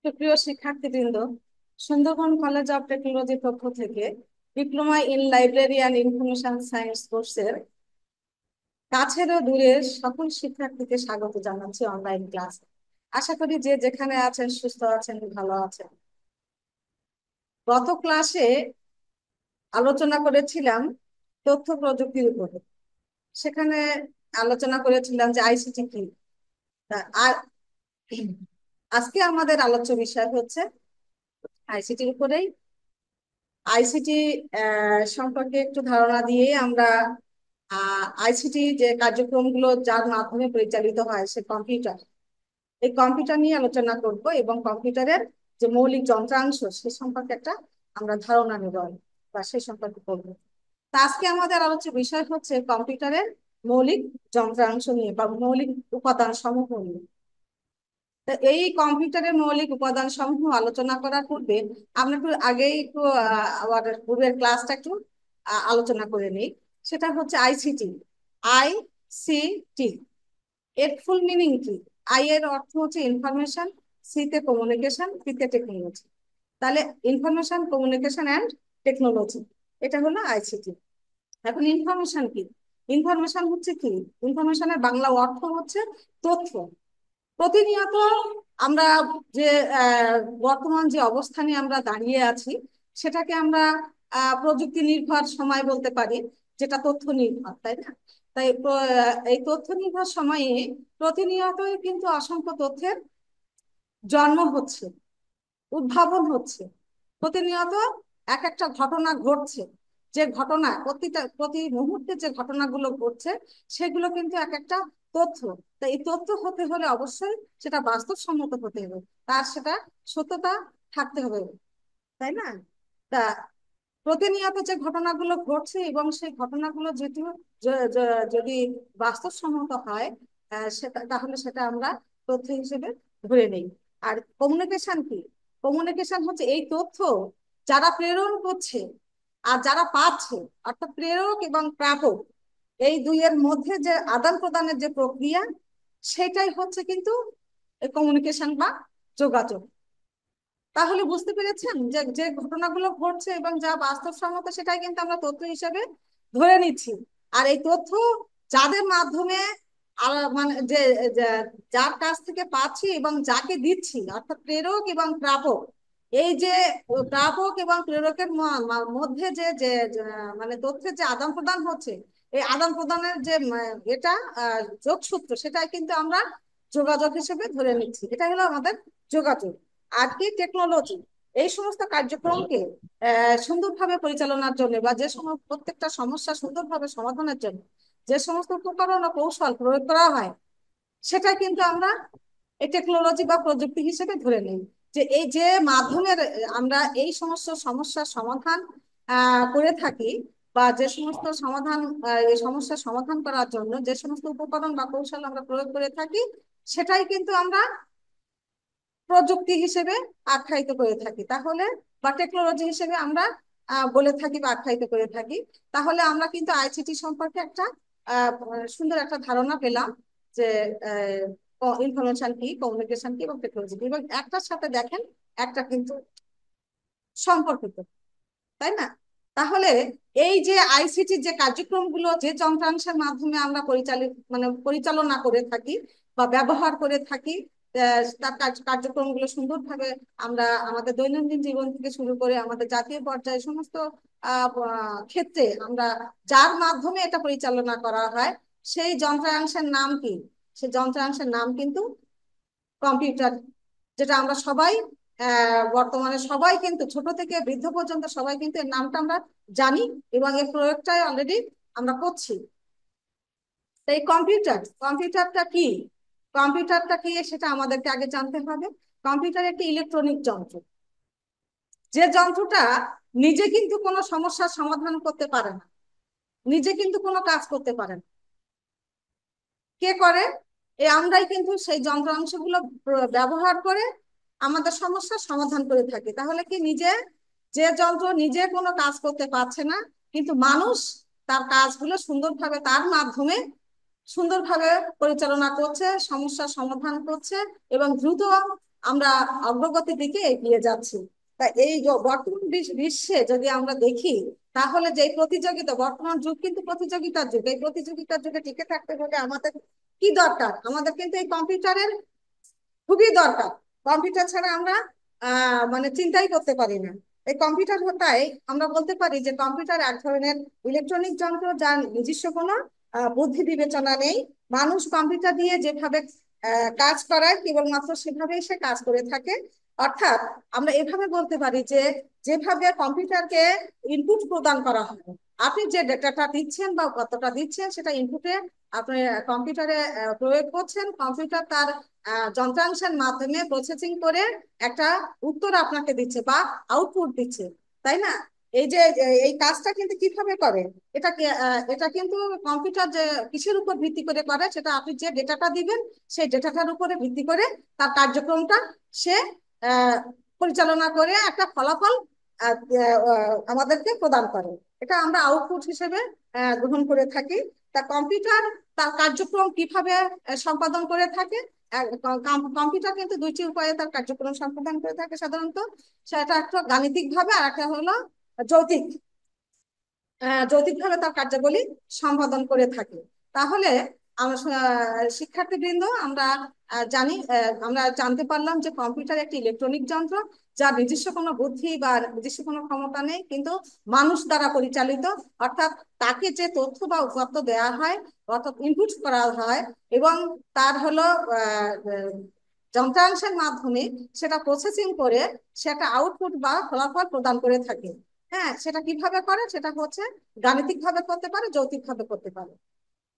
সুপ্রিয় শিক্ষার্থীবৃন্দ, Sundarban college of টেকনোলজির পক্ষ থেকে diploma in library and information science কোর্সের কাছের ও দূরের সকল শিক্ষার্থীকে স্বাগত জানাচ্ছি অনলাইন ক্লাসে। আশা করি যে যেখানে আছেন সুস্থ আছেন, ভালো আছেন। গত ক্লাসে আলোচনা করেছিলাম তথ্য প্রযুক্তির উপরে। সেখানে আলোচনা করেছিলাম যে আইসিটি কি। আর আজকে আমাদের আলোচ্য বিষয় হচ্ছে আইসিটির উপরেই। আইসিটি সম্পর্কে একটু ধারণা দিয়ে আমরা আইসিটি যে কার্যক্রমগুলো যার মাধ্যমে পরিচালিত হয় সে কম্পিউটার, এই কম্পিউটার নিয়ে আলোচনা করব এবং কম্পিউটারের যে মৌলিক যন্ত্রাংশ সে সম্পর্কে একটা আমরা ধারণা নেব বা সে সম্পর্কে পড়বো। তা আজকে আমাদের আলোচ্য বিষয় হচ্ছে কম্পিউটারের মৌলিক যন্ত্রাংশ নিয়ে বা মৌলিক উপাদান সমূহ নিয়ে। তো এই কম্পিউটারের মৌলিক উপাদান সমূহ আলোচনা করার পূর্বে আমরা একটু আগেই একটু আমাদের পূর্বের ক্লাসটা একটু আলোচনা করে নিই। সেটা হচ্ছে আইসিটি। আইসিটি এর ফুল মিনিং কি? আই এর অর্থ হচ্ছে ইনফরমেশন, সি তে কমিউনিকেশন, টি তে টেকনোলজি। তাহলে ইনফরমেশন, কমিউনিকেশন অ্যান্ড টেকনোলজি, এটা হলো আইসিটি। এখন ইনফরমেশন কি? ইনফরমেশন হচ্ছে কি? ইনফরমেশনের বাংলা অর্থ হচ্ছে তথ্য। প্রতিনিয়ত আমরা যে বর্তমান যে অবস্থানে আমরা দাঁড়িয়ে আছি সেটাকে আমরা প্রযুক্তি নির্ভর সময় বলতে পারি, যেটা তথ্য নির্ভর, তাই না? তাই এই তথ্য নির্ভর সময়ে প্রতিনিয়তই কিন্তু অসংখ্য তথ্যের জন্ম হচ্ছে, উদ্ভাবন হচ্ছে। প্রতিনিয়ত এক একটা ঘটনা ঘটছে। যে ঘটনা প্রতি মুহূর্তে যে ঘটনাগুলো ঘটছে সেগুলো কিন্তু এক একটা তথ্য। তাই এই তথ্য হতে হলে অবশ্যই সেটা বাস্তবসম্মত হতে হবে, তার সেটা সত্যতা থাকতে হবে, তাই না? তা প্রতিনিয়ত যে ঘটনাগুলো ঘটছে এবং সেই ঘটনাগুলো যেহেতু যদি বাস্তবসম্মত হয় সেটা তাহলে সেটা আমরা তথ্য হিসেবে ধরে নেই। আর কমিউনিকেশন কি? কমিউনিকেশন হচ্ছে এই তথ্য যারা প্রেরণ করছে আর যারা পাচ্ছে, অর্থাৎ প্রেরক এবং প্রাপক, এই দুইয়ের মধ্যে যে আদান প্রদানের যে প্রক্রিয়া সেটাই হচ্ছে কিন্তু কমিউনিকেশন বা যোগাযোগ। তাহলে বুঝতে পেরেছেন যে যে ঘটনাগুলো ঘটছে এবং যা বাস্তবসম্মত সেটাই কিন্তু আমরা তথ্য হিসেবে ধরে নিচ্ছি। আর এই তথ্য যাদের মাধ্যমে মানে যে যার কাছ থেকে পাচ্ছি এবং যাকে দিচ্ছি, অর্থাৎ প্রেরক এবং প্রাপক, এই যে প্রাপক এবং প্রেরকের মধ্যে যে যে মানে তথ্যের যে আদান প্রদান হচ্ছে, এই আদান প্রদানের যে এটা যোগসূত্র, সেটাই কিন্তু আমরা যোগাযোগ হিসেবে ধরে নিচ্ছি। এটা হলো আমাদের যোগাযোগ। আর কি টেকনোলজি, এই সমস্ত কার্যক্রমকে সুন্দরভাবে পরিচালনার জন্য বা যে সমস্ত প্রত্যেকটা সমস্যা সুন্দরভাবে সমাধানের জন্য যে সমস্ত উপকরণ ও কৌশল প্রয়োগ করা হয় সেটা কিন্তু আমরা এই টেকনোলজি বা প্রযুক্তি হিসেবে ধরে নিই। যে এই যে মাধ্যমের আমরা এই সমস্ত সমস্যার সমাধান করে থাকি বা যে সমস্ত সমাধান এই সমস্যার সমাধান করার জন্য যে সমস্ত উপকরণ বা কৌশল আমরা প্রয়োগ করে থাকি সেটাই কিন্তু আমরা প্রযুক্তি হিসেবে আখ্যায়িত করে থাকি, তাহলে বা টেকনোলজি হিসেবে আমরা বলে থাকি বা আখ্যায়িত করে থাকি। তাহলে আমরা কিন্তু আইসিটি সম্পর্কে একটা সুন্দর একটা ধারণা পেলাম যে ইনফরমেশন কি, কমিউনিকেশন কি এবং টেকনোলজি কি, এবং একটার সাথে দেখেন একটা কিন্তু সম্পর্কিত, তাই না? তাহলে এই যে আইসিটি যে কার্যক্রমগুলো যে যন্ত্রাংশের মাধ্যমে আমরা পরিচালনা করে থাকি বা ব্যবহার করে থাকি, তার কার্যক্রমগুলো সুন্দরভাবে আমরা আমাদের দৈনন্দিন জীবন থেকে শুরু করে আমাদের জাতীয় পর্যায়ে সমস্ত ক্ষেত্রে আমরা যার মাধ্যমে এটা পরিচালনা করা হয় সেই যন্ত্রাংশের নাম কি? সেই যন্ত্রাংশের নাম কিন্তু কম্পিউটার, যেটা আমরা সবাই বর্তমানে সবাই কিন্তু ছোট থেকে বৃদ্ধ পর্যন্ত সবাই কিন্তু এর নামটা আমরা জানি এবং এর প্রয়োগটাই অলরেডি আমরা করছি। এই কম্পিউটারটা কি? কম্পিউটারটা কি সেটা আমাদেরকে আগে জানতে হবে। কম্পিউটার একটি ইলেকট্রনিক যন্ত্র, যে যন্ত্রটা নিজে কিন্তু কোনো সমস্যার সমাধান করতে পারে না, নিজে কিন্তু কোনো কাজ করতে পারে না। কে করে? আমরাই কিন্তু সেই যন্ত্রাংশগুলো ব্যবহার করে আমাদের সমস্যার সমাধান করে থাকি। তাহলে কি নিজে যে যন্ত্র নিজে কোনো কাজ করতে পারছে না, কিন্তু মানুষ তার কাজগুলো সুন্দরভাবে তার মাধ্যমে সুন্দরভাবে পরিচালনা করছে, সমস্যার সমাধান করছে এবং দ্রুত আমরা অগ্রগতির দিকে এগিয়ে যাচ্ছি। তা এই বর্তমান বিশ্বে যদি আমরা দেখি, তাহলে যে প্রতিযোগিতা, বর্তমান যুগ কিন্তু প্রতিযোগিতার যুগ। এই প্রতিযোগিতার যুগে টিকে থাকতে হলে আমাদের কি দরকার? আমাদের কিন্তু এই কম্পিউটারের খুবই দরকার। কম্পিউটার ছাড়া আমরা মানে চিন্তাই করতে পারি না। এই কম্পিউটার হতাই আমরা বলতে পারি যে কম্পিউটার এক ধরনের ইলেকট্রনিক যন্ত্র, যার নিজস্ব কোনো বুদ্ধি বিবেচনা নেই। মানুষ কম্পিউটার দিয়ে যেভাবে কাজ করায় কেবলমাত্র সেভাবেই সে কাজ করে থাকে। অর্থাৎ আমরা এভাবে বলতে পারি যে যেভাবে কম্পিউটারকে ইনপুট প্রদান করা হয়, আপনি যে ডেটাটা দিচ্ছেন বা কতটা দিচ্ছেন সেটা ইনপুটে আপনি কম্পিউটারে প্রয়োগ করছেন। কম্পিউটার তার যন্ত্রাংশের মাধ্যমে প্রসেসিং করে একটা উত্তর আপনাকে দিচ্ছে বা আউটপুট দিচ্ছে, তাই না? এই যে এই কাজটা কিন্তু কিভাবে করে, এটা কিন্তু কম্পিউটার যে কিসের উপর ভিত্তি করে করে, সেটা আপনি যে ডেটাটা দিবেন সেই ডেটাটার উপরে ভিত্তি করে তার কার্যক্রমটা সে আহ, পরিচালনা করে একটা ফলাফল আমাদেরকে প্রদান করে। এটা আমরা আউটপুট হিসেবে গ্রহণ করে থাকি। তা কম্পিউটার তার কার্যক্রম কিভাবে সম্পাদন করে থাকে? কম্পিউটার কিন্তু দুইটি উপায়ে তার কার্যক্রম সম্পাদন করে থাকে সাধারণত। সেটা একটা গাণিতিক ভাবে, আর একটা হলো যৌতিক যৌতিকভাবে তার কার্যাবলী সম্পাদন করে থাকে। তাহলে শিক্ষার্থীবৃন্দ, আমরা জানি, আমরা জানতে পারলাম যে কম্পিউটার একটি ইলেকট্রনিক যন্ত্র, যার নিজস্ব কোনো বুদ্ধি বা নিজস্ব কোনো ক্ষমতা নেই, কিন্তু মানুষ দ্বারা পরিচালিত। অর্থাৎ তাকে যে তথ্য বা উপাত্ত দেওয়া হয়, অর্থাৎ ইনপুট করা হয়, এবং তার হলো যন্ত্রাংশের মাধ্যমে সেটা প্রসেসিং করে সেটা আউটপুট বা ফলাফল প্রদান করে থাকে। হ্যাঁ, সেটা কিভাবে করে? সেটা হচ্ছে গাণিতিক ভাবে করতে পারে, যৌতিক ভাবে করতে পারে।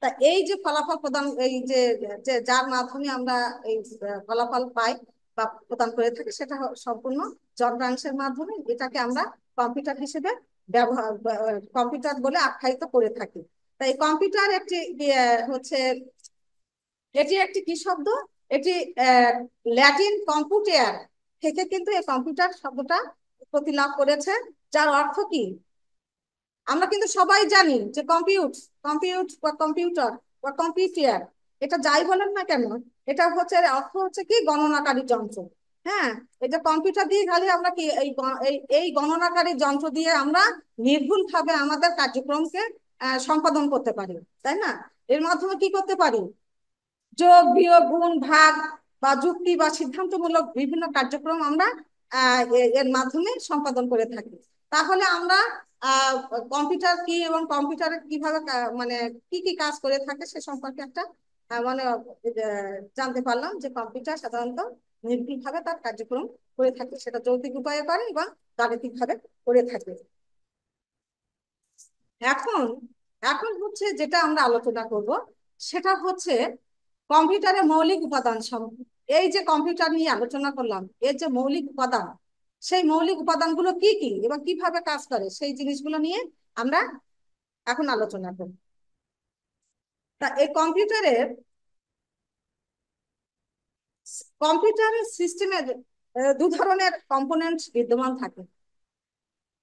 তা এই যে ফলাফল প্রদান, এই যে যার মাধ্যমে আমরা এই ফলাফল পাই বা প্রদান করে থাকি, সেটা সম্পূর্ণ যন্ত্রাংশের মাধ্যমে। এটাকে আমরা কম্পিউটার হিসেবে ব্যবহার, কম্পিউটার বলে আখ্যায়িত করে থাকি। তাই কম্পিউটার একটি হচ্ছে, এটি একটি কি শব্দ? এটি ল্যাটিন কম্পুটেয়ার থেকে কিন্তু এই কম্পিউটার শব্দটা উৎপত্তি লাভ করেছে, যার অর্থ কি? আমরা কিন্তু সবাই জানি যে বা কম্পিউটার বা কম্পিউটার, এটা যাই বলেন না কেন, এটা হচ্ছে অর্থ হচ্ছে কি গণনাকারী যন্ত্র। হ্যাঁ, এটা কম্পিউটার দিয়ে খালি আমরা কি এই গণনাকারী যন্ত্র দিয়ে আমরা নির্ভুল ভাবে আমাদের কার্যক্রমকে সম্পাদন করতে পারি, তাই না? এর মাধ্যমে কি করতে পারি? যোগ, বিয়োগ, গুণ, ভাগ বা যুক্তি বা সিদ্ধান্তমূলক বিভিন্ন কার্যক্রম আমরা এর মাধ্যমে সম্পাদন করে থাকি। তাহলে আমরা আহ কম্পিউটার কি এবং কম্পিউটারে কিভাবে মানে কি কি কাজ করে থাকে সে সম্পর্কে একটা মানে জানতে পারলাম যে কম্পিউটার সাধারণত নির্ভুলভাবে তার কার্যক্রম করে থাকে, সেটা যৌক্তিক উপায়ে করে এবং গাণিতিক ভাবে করে থাকে। এখন এখন হচ্ছে যেটা আমরা আলোচনা করব, সেটা হচ্ছে কম্পিউটারের মৌলিক উপাদান সমূহ। এই যে কম্পিউটার নিয়ে আলোচনা করলাম, এর যে মৌলিক উপাদান, সেই মৌলিক উপাদানগুলো কি কি এবং কিভাবে কাজ করে, সেই জিনিসগুলো নিয়ে আমরা এখন আলোচনা করব। তা এই কম্পিউটারের সিস্টেমের দু ধরনের কম্পোনেন্ট বিদ্যমান থাকে।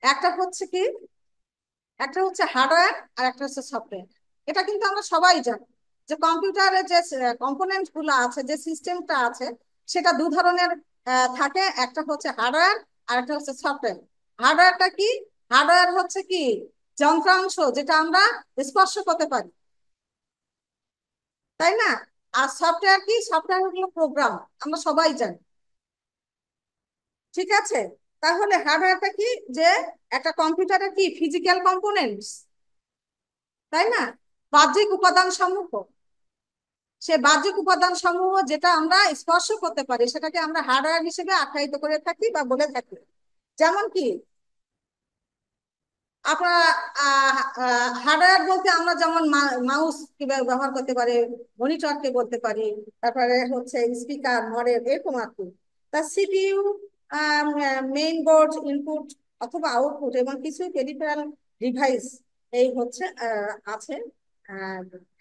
একটা হচ্ছে কি, একটা হচ্ছে হার্ডওয়্যার আর একটা হচ্ছে সফটওয়্যার। এটা কিন্তু আমরা সবাই জানি যে কম্পিউটারের যে কম্পোনেন্ট গুলো আছে, যে সিস্টেমটা আছে, সেটা দু ধরনের থাকে। একটা হচ্ছে হার্ডওয়্যার আর একটা হচ্ছে সফটওয়্যার। হার্ডওয়্যারটা কি? হার্ডওয়্যার হচ্ছে কি যন্ত্রাংশ যেটা আমরা স্পর্শ করতে পারি, তাই না? আর সফটওয়্যার কি? সফটওয়্যার হলো প্রোগ্রাম, আমরা সবাই জানি। ঠিক আছে, তাহলে হার্ডওয়্যারটা কি? যে একটা কম্পিউটারের কি ফিজিক্যাল কম্পোনেন্টস, তাই না? বাহ্যিক উপাদান সমূহ। সে বাহ্যিক উপাদান সমূহ যেটা আমরা স্পর্শ করতে পারি, সেটাকে আমরা হার্ডওয়্যার হিসেবে আখ্যায়িত করে থাকি বা বলে থাকি। যেমন কি আপনারা হার্ডওয়্যার বলতে আমরা যেমন মাউস কিভাবে ব্যবহার করতে পারি, মনিটরকে বলতে পারি, তারপরে হচ্ছে স্পিকার, মডেল, এরকম আর কি। তা সিপিইউ, মেইন বোর্ড, ইনপুট অথবা আউটপুট এবং কিছু পেরিফেরাল ডিভাইস, এই হচ্ছে আছে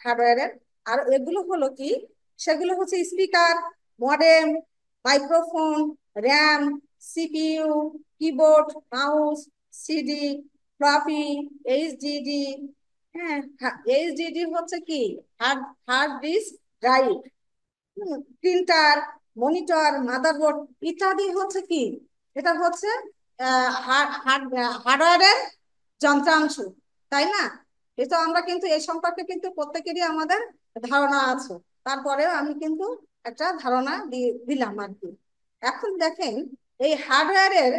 হার্ডওয়্যারের। আর এগুলো হলো কি? সেগুলো হচ্ছে speaker, modem, microphone, RAM, CPU, keyboard, mouse, CD, floppy, HDD. হ্যাঁ, এইচডিডি হচ্ছে কি hard hard disk drive, printer, monitor, motherboard ইত্যাদি হচ্ছে কি, এটা হচ্ছে হার্ডওয়্যারের যন্ত্রাংশ, তাই না? এটা আমরা কিন্তু এই সম্পর্কে কিন্তু প্রত্যেকেরই আমাদের ধারণা আছে। তারপরেও আমি কিন্তু একটা ধারণা দিলাম আর কি। এখন দেখেন, এই হার্ডওয়্যারের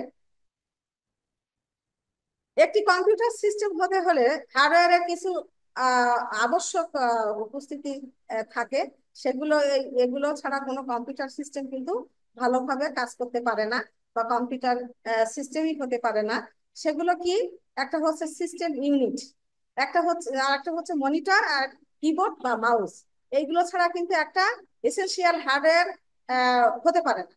একটি কম্পিউটার সিস্টেম হতে হলে হার্ডওয়্যারের কিছু আবশ্যক উপস্থিতি থাকে। সেগুলো এগুলো ছাড়া কোনো কম্পিউটার সিস্টেম কিন্তু ভালোভাবে কাজ করতে পারে না, বা কম্পিউটার সিস্টেমই হতে পারে না। সেগুলো কি? একটা হচ্ছে সিস্টেম ইউনিট, একটা হচ্ছে মনিটর, আর কিবোর্ড বা মাউস। এইগুলো ছাড়া কিন্তু একটা এসেনশিয়াল হার্ডওয়্যার হতে পারে না।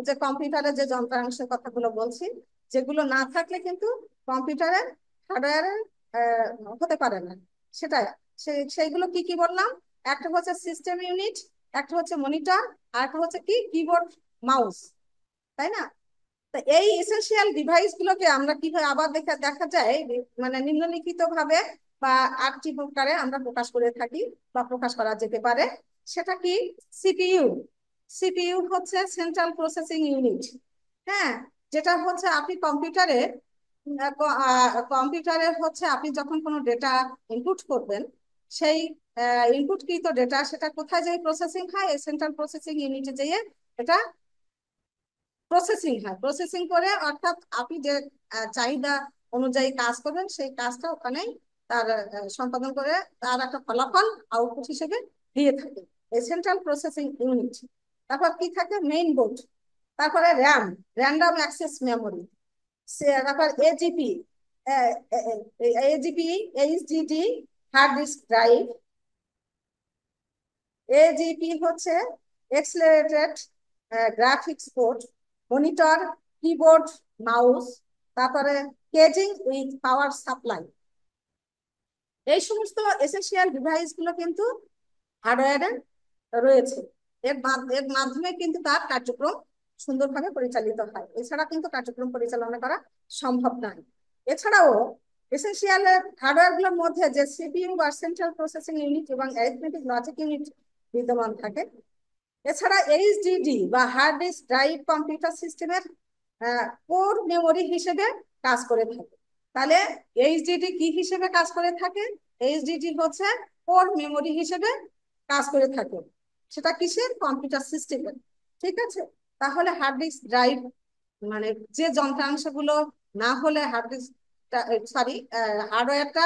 যে কম্পিউটারের যে যন্ত্রাংশের কথাগুলো বলছি, যেগুলো না থাকলে কিন্তু কম্পিউটারের হার্ডওয়্যারের হতে পারে না। সেটাই, সেইগুলো কি কি বললাম? একটা হচ্ছে সিস্টেম ইউনিট, একটা হচ্ছে মনিটর, আর একটা হচ্ছে কি কিবোর্ড, মাউস, তাই না? তো এই এসেনশিয়াল ডিভাইস গুলোকে আমরা কিভাবে আবার দেখা যায় মানে নিম্নলিখিত ভাবে বা 8টি প্রকারে আমরা প্রকাশ করে থাকি বা প্রকাশ করা যেতে পারে। সেটা কি? সিপিইউ। সিপিইউ হচ্ছে সেন্ট্রাল প্রসেসিং ইউনিট। হ্যাঁ, যেটা হচ্ছে আপনি কম্পিউটারে হচ্ছে আপনি যখন কোনো ডেটা ইনপুট করবেন, সেই ইনপুটকৃত ডেটা সেটা কোথায় যেয়ে প্রসেসিং হয়? এই সেন্ট্রাল প্রসেসিং ইউনিটে যেয়ে এটা প্রসেসিং হয়। প্রসেসিং করে অর্থাৎ আপনি যে চাহিদা অনুযায়ী কাজ করবেন, সেই কাজটা ওখানেই তার সম্পাদন করে তার একটা ফলাফল আউটপুট হিসেবে দিয়ে থাকে এই সেন্ট্রাল প্রসেসিং ইউনিট। তারপর কি থাকে? মেইন বোর্ড, তারপরে র্যাম, র্যান্ডম অ্যাক্সেস মেমোরি, তারপর AGP, AGP, HDD, hard disk drive. AGP হচ্ছে accelerated graphics port, monitor, keyboard, mouse, তারপরে কেজিং উইথ পাওয়ার সাপ্লাই। এই সমস্ত এসেনশিয়াল ডিভাইস গুলো কিন্তু হার্ডওয়্যারে রয়েছে। এর মাধ্যমে কিন্তু তার কার্যক্রম সুন্দরভাবে পরিচালিত হয়। এছাড়া কিন্তু কার্যক্রম পরিচালনা করা সম্ভব নয়। এছাড়াও এসেনশিয়াল হার্ডওয়্যার গুলোর মধ্যে যে সিপিইউ বা সেন্ট্রাল প্রসেসিং ইউনিট এবং অ্যারিথমেটিক লজিক ইউনিট বিদ্যমান থাকে। এছাড়া এইচডিডি বা হার্ড ডিস্ক ড্রাইভ কম্পিউটার সিস্টেমের কোর মেমোরি হিসেবে কাজ করে থাকে। তাহলে এইচডিডি কি হিসেবে কাজ করে থাকে? এইচডিডি হচ্ছে কোর মেমোরি হিসেবে কাজ করে থাকে। সেটা কিসের? কম্পিউটার সিস্টেমের। ঠিক আছে? তাহলে হার্ড ডিস্ক ড্রাইভ মানে যে যন্ত্রাংশগুলো না হলে হার্ড ডিস্ক, সরি, হার্ডওয়্যারটা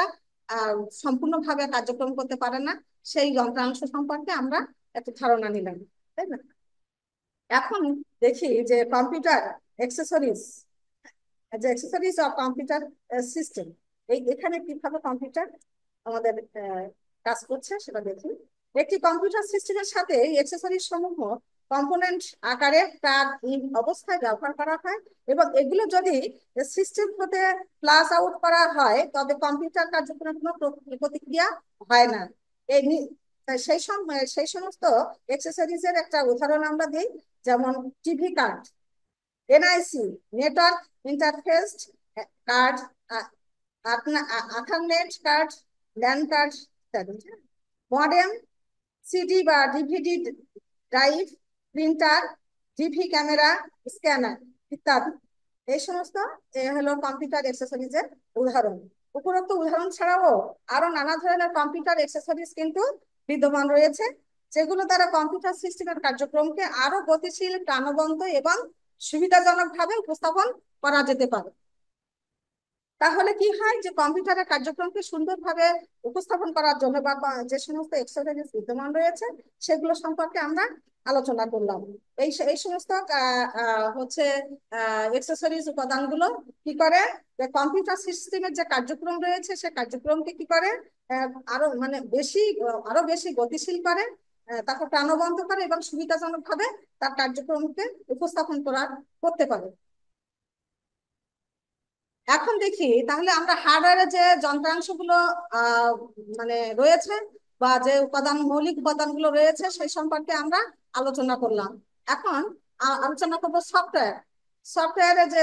সম্পূর্ণভাবে কার্যক্রম করতে পারে না, সেই যন্ত্রাংশ সম্পর্কে আমরা একটা ধারণা নিলাম, তাই না? এখন দেখি যে কম্পিউটার অ্যাক্সেসরিজ, যে অ্যাক্সেসরিজ অফ কম্পিউটার সিস্টেম, এখানে কিভাবে কম্পিউটার আমাদের কাজ করছে সেটা দেখি। একটি কম্পিউটার সিস্টেমের সাথে অ্যাক্সেসরিজ সমূহ কম্পোনেন্ট আকারে প্রাক ইন অবস্থায় ব্যবহার করা হয়, এবং এগুলো যদি সিস্টেম হতে প্লাস আউট করা হয় তবে কম্পিউটার কার্যক্রমের কোনো প্রতিক্রিয়া হয় না। এই সেই সমস্ত অ্যাক্সেসরিজের একটা উদাহরণ আমরা দিই, যেমন TV card, NIC, network interface card, ethernet card, LAN card ইত্যাদি। মডেম, সিডি বা DVD drive, printer, DV camera, scanner ইত্যাদি। এই সমস্ত হলো কম্পিউটার অ্যাক্সেসরিজের উদাহরণ। উপরোক্ত উদাহরণ ছাড়াও আরো নানা ধরনের কম্পিউটার অ্যাক্সেসরিজ কিন্তু বিদ্যমান রয়েছে, যেগুলো দ্বারা কম্পিউটার সিস্টেমের কার্যক্রমকে আরো গতিশীল, প্রাণবন্ত এবং সুবিধাজনকভাবে উপস্থাপন করা যেতে পারে। তাহলে কি হয় যে কম্পিউটারের কার্যক্রমকে সুন্দরভাবে উপস্থাপন করার জন্য বা যে সমস্ত এক্সারসাইজ বিদ্যমান রয়েছে সেগুলো সম্পর্কে আমরা আলোচনা করলাম। এই সমস্ত হচ্ছে এক্সেসরিজ উপাদানগুলো কি করে? যে কম্পিউটার সিস্টেমের যে কার্যক্রম রয়েছে সে কার্যক্রমকে কি করে? আরো মানে আরো বেশি গতিশীল করে, তারপর প্রাণবন্ত করে এবং সুবিধাজনকভাবে তার কার্যক্রমকে উপস্থাপন করতে পারে। এখন দেখি তাহলে আমরা হার্ডওয়্যারের যে যন্ত্রাংশগুলো আহ মানে রয়েছে বা যে মৌলিক উপাদানগুলো রয়েছে সেই সম্পর্কে আমরা আলোচনা করলাম। এখন আলোচনা করবো সফটওয়্যার। সফটওয়্যারে যে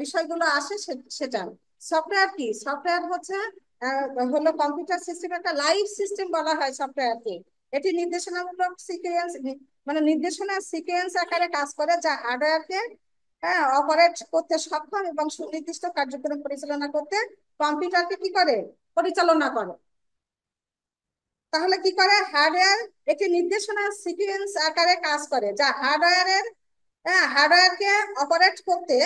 বিষয়গুলো আসে সেটা। সফটওয়্যার কি? সফটওয়্যার হচ্ছে হলো কম্পিউটার সিস্টেম, একটা লাইভ সিস্টেম বলা হয় সফটওয়্যারকে। এটি নির্দেশনামূলক সিকোয়েন্স, মানে নির্দেশনা সিকোয়েন্স আকারে কাজ করে, যা হার্ডওয়্যারকে অপারেট করতে সক্ষম এবং সুনির্দিষ্ট কার্যক্রম পরিচালনা করতে কম্পিউটারকে কি করে, পরিচালনা করে। তাহলে কি করে, হার্ডওয়্যার একটি নির্দেশনা সিকোয়েন্স আকারে কাজ করে, যা হার্ডওয়্যারকে অপারেট করতে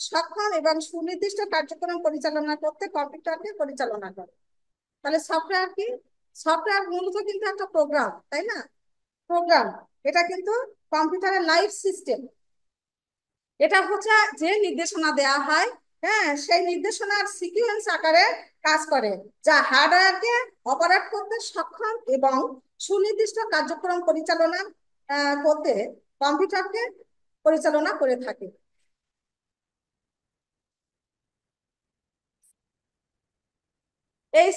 সক্ষম এবং সুনির্দিষ্ট কার্যক্রম পরিচালনা করতে কম্পিউটারকে পরিচালনা করে। তাহলে সফটওয়্যার কি, সফটওয়্যার মূলত কিন্তু একটা প্রোগ্রাম, তাই না? প্রোগ্রাম, এটা কিন্তু কম্পিউটারের লাইফ সিস্টেম। এটা হচ্ছে যে নির্দেশনা দেয়া হয়, সেই নির্দেশনার সিকোয়েন্স আকারে কাজ করে, যা হার্ডওয়্যারকে অপারেট করতে সক্ষম এবং সুনির্দিষ্ট কার্যক্রম পরিচালনা করতে কম্পিউটারকে পরিচালনা করে থাকে। এই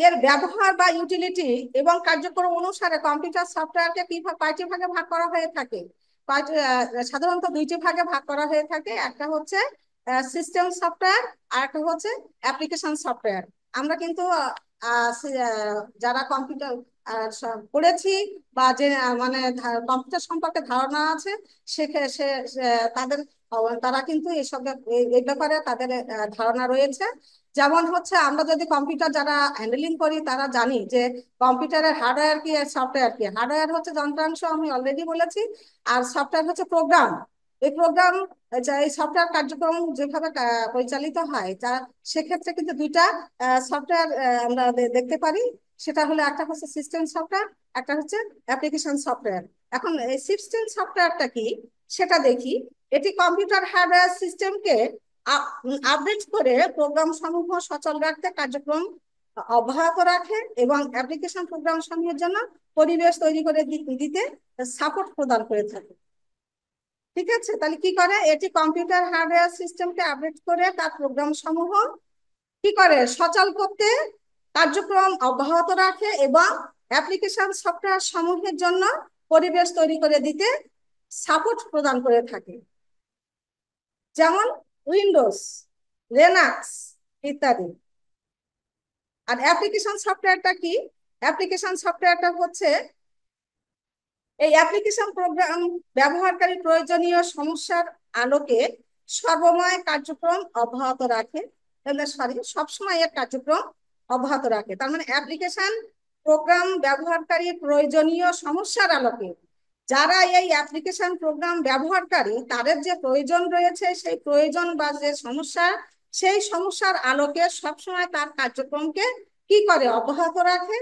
এর ব্যবহার বা ইউটিলিটি এবং কার্যক্রম অনুসারে কম্পিউটার সফটওয়্যারকে কয়টি ভাগে ভাগ করা হয়ে থাকে? সাধারণত দুইটি ভাগে ভাগ করা হয়ে থাকে। একটা হচ্ছে সিস্টেম সফটওয়্যার, আর একটা হচ্ছে অ্যাপ্লিকেশন সফটওয়্যার। আমরা কিন্তু যারা কম্পিউটার পড়েছি বা যে মানে কম্পিউটার সম্পর্কে ধারণা আছে, সে তাদের তারা কিন্তু এই ব্যাপারে তাদের ধারণা রয়েছে। যেমন হচ্ছে, আমরা যদি কম্পিউটার যারা হ্যান্ডেলিং করি তারা জানি যে কম্পিউটারের হার্ডওয়্যার কি আর সফটওয়্যার কি। হার্ডওয়্যার হচ্ছে যন্ত্রাংশ, আমি অলরেডি বলেছি, আর সফটওয়্যার হচ্ছে প্রোগ্রাম। এই প্রোগ্রাম, এই সফটওয়্যার কার্যক্রম যেভাবে পরিচালিত হয়, তা সেক্ষেত্রে কিন্তু দুইটা সফটওয়্যার আমরা দেখতে পারি। সেটা হলো, একটা হচ্ছে সিস্টেম সফটওয়্যার, একটা হচ্ছে অ্যাপ্লিকেশন সফটওয়্যার। এখন এই সিস্টেম সফটওয়্যারটা কি সেটা দেখি। এটি কম্পিউটার হার্ডওয়্যার সিস্টেমকে আপডেট করে প্রোগ্রাম সমূহ সচল রাখতে, কার্যক্রম অব্যাহত রাখে এবং অ্যাপ্লিকেশন প্রোগ্রাম সমূহের জন্য পরিবেশ তৈরি করে দিতে সাপোর্ট প্রদান করে থাকে। ঠিক আছে, তাহলে কি করে, এটি কম্পিউটার হার্ডওয়্যার সিস্টেমকে আপডেট করে তার প্রোগ্রাম সমূহ কি করে, সচল করতে, কার্যক্রম অব্যাহত রাখে এবং অ্যাপ্লিকেশন সফটওয়্যার সমূহের জন্য পরিবেশ তৈরি করে দিতে সাপোর্ট প্রদান করে থাকে। যেমন উইন্ডোজ, লিনাক্স ইত্যাদি। আর অ্যাপ্লিকেশন সফটওয়্যারটা কি? অ্যাপ্লিকেশন সফটওয়্যারটা হচ্ছে এই অ্যাপ্লিকেশন প্রোগ্রাম ব্যবহারকারী প্রয়োজনীয় সমস্যার আলোকে সর্বময় কার্যক্রম অব্যাহত রাখে, সরি, সবসময় এর কার্যক্রম অব্যাহত রাখে। তার মানে অ্যাপ্লিকেশন প্রোগ্রাম ব্যবহারকারী প্রয়োজনীয় সমস্যার আলোকে, যারা এই অ্যাপ্লিকেশন প্রোগ্রাম ব্যবহারকারী তাদের যে প্রয়োজন রয়েছে, সেই প্রয়োজন বা যে সমস্যা, সেই সমস্যার আলোকে সবসময় তার কার্যক্রমকে কি করে, অব্যাহত রাখে।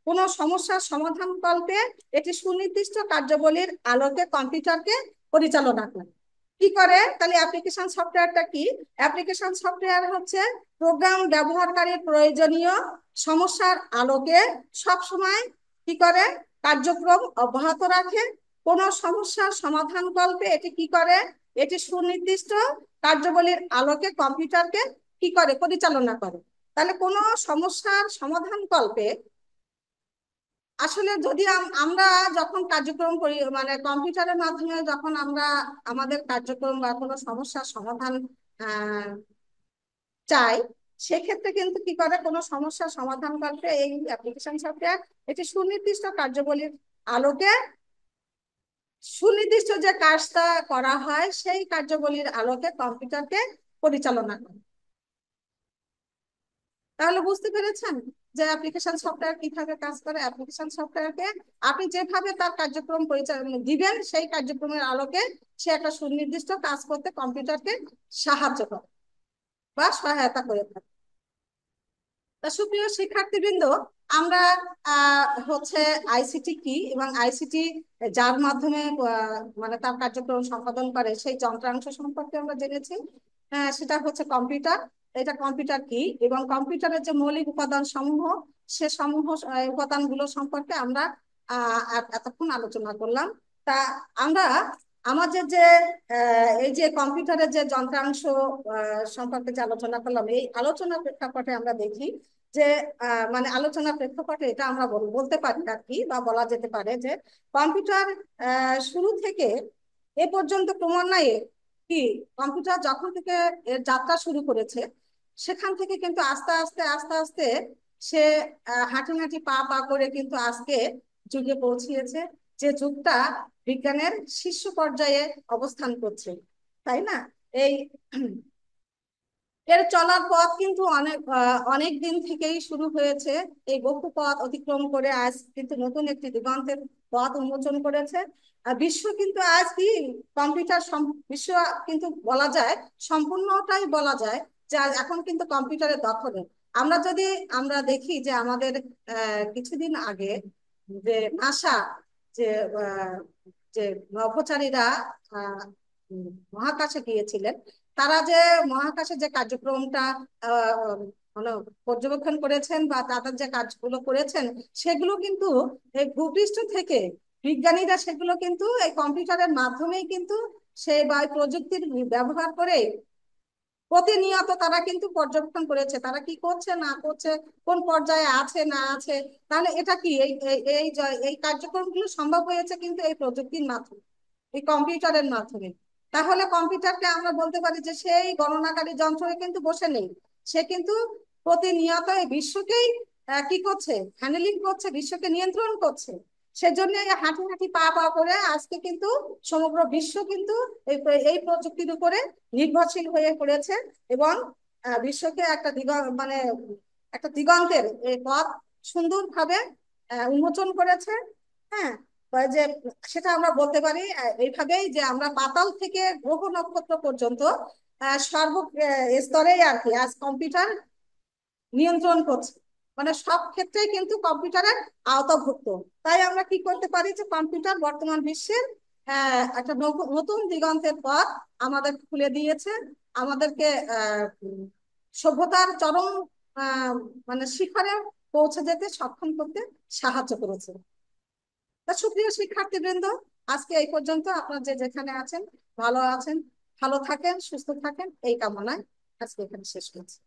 কোনো সমস্যার সমাধান কল্পে এটি সুনির্দিষ্ট কার্যাবলীর আলোকে কম্পিউটারকে পরিচালনা করে। কি করে, তাহলে অ্যাপ্লিকেশন সফটওয়্যারটা কি? অ্যাপ্লিকেশন সফটওয়্যার হচ্ছে প্রোগ্রাম ব্যবহারকারীর প্রয়োজনীয় সমস্যার আলোকে সবসময় কি করে, কার্যক্রম অব্যাহত রাখে। কোনো সমস্যার সমাধান কল্পে এটি কি করে, এটি সুনির্দিষ্ট কার্যাবলীর আলোকে কম্পিউটারকে কি করে, পরিচালনা করে। তাহলে কোনো সমস্যার সমাধান কল্পে, আসলে যদি আমরা যখন কার্যক্রম করি, মানে কম্পিউটারের মাধ্যমে যখন আমরা আমাদের কার্যক্রম বা কোনো সমস্যার সমাধান আহ চাই, সেক্ষেত্রে কিন্তু কি করে, কোনো সমস্যার সমাধান করতে এই অ্যাপ্লিকেশন সফটওয়্যার এটি সুনির্দিষ্ট কার্যাবলীর আলোকে সুনির্দিষ্ট যে কাজটা করা হয় সেই কার্যাবলীর আলোকে কম্পিউটারকে পরিচালনা করে। তাহলে বুঝতে পেরেছেন যে অ্যাপ্লিকেশন সফটওয়্যার কিভাবে কাজ করে। অ্যাপ্লিকেশন সফটওয়্যারকে আপনি যেভাবে তার কার্যক্রম পরিচালনা দিবেন, সেই কার্যক্রমের আলোকে সে একটা সুনির্দিষ্ট কাজ করতে কম্পিউটারকে সাহায্য করে বা সহায়তা করে থাকে। তা সুপ্রিয় শিক্ষার্থীবৃন্দ, আমরা হচ্ছে আইসিটি কি এবং আইসিটি যার মাধ্যমে মানে তার কার্যক্রম সম্পাদন করে সেই যন্ত্রাংশ সম্পর্কে আমরা জেনেছি। সেটা হচ্ছে কম্পিউটার। এটা কম্পিউটার কি এবং কম্পিউটারের যে মৌলিক উপাদান সমূহ, সে সমূহ উপাদানগুলো সম্পর্কে আমরা এতক্ষণ আলোচনা করলাম। তা আমরা আমাদের যে এই যে কম্পিউটারের যে যন্ত্রাংশ সম্পর্কে যে আলোচনা করলাম, এই আলোচনার প্রেক্ষাপটে আমরা দেখি যে মানে আলোচনার প্রেক্ষাপটে এটা আমরা বলতে পারি আর কি, বা বলা যেতে পারে যে কম্পিউটার শুরু থেকে এ পর্যন্ত ক্রমান্বয়ে কি, কম্পিউটার যখন থেকে এর যাত্রা শুরু করেছে, সেখান থেকে কিন্তু আস্তে আস্তে আস্তে আস্তে সে হাঁটি হাঁটি পা পা করে কিন্তু আজকে যুগে পৌঁছিয়েছে, যে যুগটা বিজ্ঞানের শীর্ষ পর্যায়ে অবস্থান করছে, তাই না? এই এর চলার পথ কিন্তু অনেক দিন থেকেই শুরু হয়েছে। এই বহু পথ অতিক্রম করে আজ কিন্তু নতুন একটি দিগন্তের পথ উন্মোচন করেছে। বিশ্ব কিন্তু আজ কি কম্পিউটার বিশ্ব কিন্তু বলা যায়, সম্পূর্ণটাই বলা যায় যে এখন কিন্তু কম্পিউটারের দখলে। আমরা যদি আমরা দেখি যে আমাদের কিছুদিন আগে যে নাসা, যে আহ, যে নভোচারীরা আহ, মহাকাশে গিয়েছিলেন, তারা যে মহাকাশে যে কার্যক্রমটা আহ, মানে পর্যবেক্ষণ করেছেন বা তাদের যে কাজগুলো করেছেন, সেগুলো কিন্তু এই ভূপৃষ্ঠ থেকে বিজ্ঞানীরা সেগুলো কিন্তু এই কম্পিউটারের মাধ্যমেই কিন্তু সেই বা প্রযুক্তির ব্যবহার করে প্রতিনিয়ত তারা কিন্তু পর্যবেক্ষণ করেছে, তারা কি করছে না করছে, কোন পর্যায়ে আছে না আছে। তাহলে এটা কি এই এই এই এই কার্যক্রমগুলো সম্ভব হয়েছে কিন্তু এই প্রযুক্তির মাধ্যমে, এই কম্পিউটারের মাধ্যমে। তাহলে কম্পিউটারকে আমরা বলতে পারি যে সেই গণনাকারী যন্ত্রে কিন্তু বসে নেই, সে কিন্তু প্রতিনিয়ত এই বিশ্বকেই কি করছে, হ্যান্ডেলিং করছে, বিশ্বকে নিয়ন্ত্রণ করছে। সেজন্য হাঁটি হাঁটি পা পা করে আজকে কিন্তু সমগ্র বিশ্ব কিন্তু এই এই প্রযুক্তির উপরে নির্ভরশীল হয়ে পড়েছে। এবং বিশ্বকে একটা মানে একটা দিগন্তের এই পথ সুন্দরভাবে উন্মোচন করেছে। হ্যাঁ, যে সেটা আমরা বলতে পারি এইভাবেই যে আমরা পাতাল থেকে গ্রহ নক্ষত্র পর্যন্ত সর্ব স্তরেই আর কি আজ কম্পিউটার নিয়ন্ত্রণ করছে, মানে সব ক্ষেত্রেই কিন্তু কম্পিউটারের আওতাভুক্ত। তাই আমরা কি করতে পারি যে কম্পিউটার বর্তমান বিশ্বের একটা নতুন দিগন্তের পথ আমাদের খুলে দিয়েছে, আমাদেরকে সভ্যতার চরম আহ, মানে শিখরে পৌঁছে যেতে সক্ষম করতে সাহায্য করেছে। তা সুপ্রিয় শিক্ষার্থীবৃন্দ, আজকে এই পর্যন্ত। আপনার যে যেখানে আছেন ভালো আছেন, ভালো থাকেন, সুস্থ থাকেন, এই কামনায় আজকে এখানে শেষ করছি।